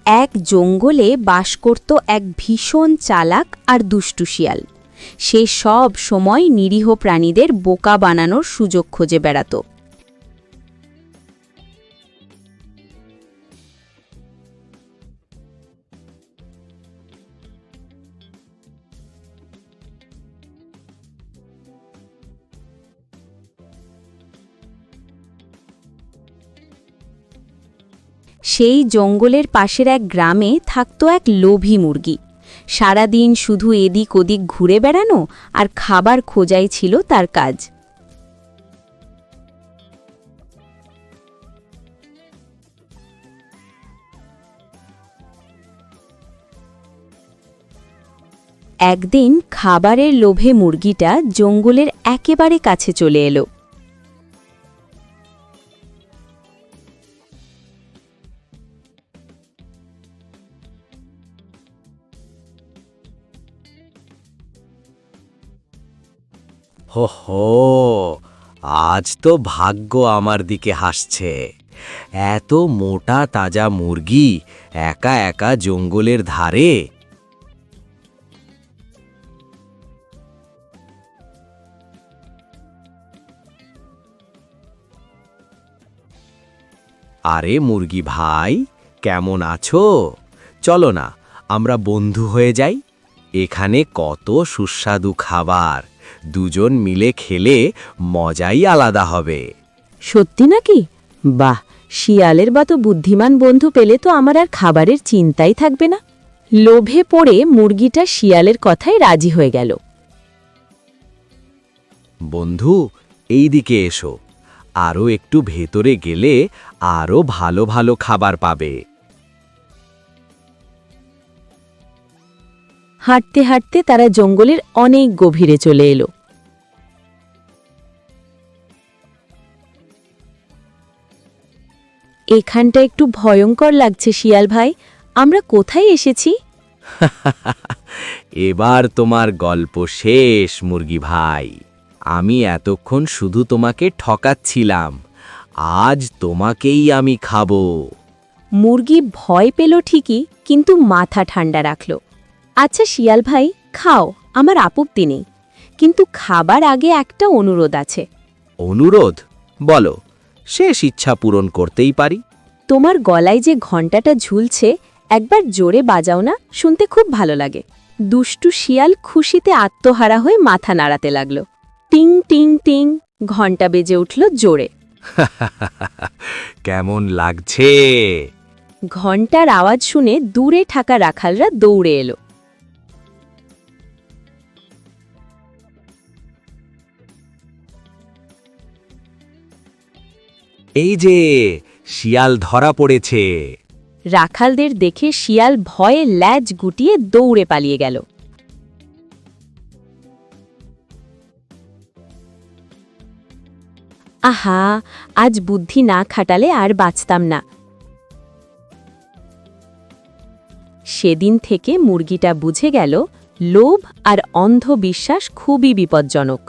এক জঙ্গলে বাস করত এক ভীষণ চালাক আর দুষ্টু শিয়াল। সে সব সময় নিরীহ প্রাণীদের বোকা বানানোর সুযোগ খুঁজে বেড়াত। সেই জঙ্গলের পাশের এক গ্রামে থাকত এক লোভী মুরগি। সারাদিন শুধু এদিক ওদিক ঘুরে বেড়ানো আর খাবার খোঁজাই ছিল তার কাজ। একদিন খাবারের লোভে মুরগিটা জঙ্গলের একেবারে কাছে চলে এলো। হো হো, আজ তো ভাগ্য আমার দিকে হাসছে। এত মোটা তাজা মুরগি একা একা জঙ্গলের ধারে। আরে মুরগি ভাই, কেমন আছো? চলো না, আমরা বন্ধু হয়ে যাই। এখানে কত সুস্বাদু খাবার, দুজন মিলে খেলে মজাই আলাদা হবে। সত্যি নাকি? বাহ, শিয়ালের মতো বুদ্ধিমান বন্ধু পেলে তো আমার আর খাবারের চিন্তাই থাকবে না। লোভে পড়ে মুরগিটা শিয়ালের কথায় রাজি হয়ে গেল। বন্ধু, এই দিকে এসো। আরও একটু ভেতরে গেলে আরও ভালো ভালো খাবার পাবে। হাঁটতে হাঁটতে তারা জঙ্গলের অনেক গভীরে চলে এলো। এখানটা একটু ভয়ঙ্কর লাগছে শিয়াল ভাই, আমরা কোথায় এসেছি? এবার তোমার গল্প শেষ মুরগি ভাই। আমি এতক্ষণ শুধু তোমাকে ঠকাচ্ছিলাম, আজ তোমাকেই আমি খাবো। মুরগি ভয় পেল ঠিকই, কিন্তু মাথা ঠান্ডা রাখল। আচ্ছা শিয়াল ভাই, খাও, আমার আপত্তি নেই, কিন্তু খাবার আগে একটা অনুরোধ আছে। অনুরোধ? বলো, শেষ ইচ্ছা পূরণ করতেই পারি। তোমার গলায় যে ঘণ্টাটা ঝুলছে, একবার জোরে বাজাও না, শুনতে খুব ভালো লাগে। দুষ্টু শিয়াল খুশিতে আত্মহারা হয়ে মাথা নাড়াতে লাগল। টিং টিং টিং, ঘণ্টা বেজে উঠল জোরে। কেমন লাগছে? ঘণ্টার আওয়াজ শুনে দূরে থাকা রাখালরা দৌড়ে এলো। এই যে, শিয়াল ধরা পড়েছে। রাখালদের দেখে শিয়াল ভয়ে ল্যাজ গুটিয়ে দৌড়ে পালিয়ে গেল। আহা, আজ বুদ্ধি না খাটালে আর বাঁচতাম না। সেদিন থেকে মুরগিটা বুঝে গেল, লোভ আর অন্ধবিশ্বাস খুবই বিপজ্জনক।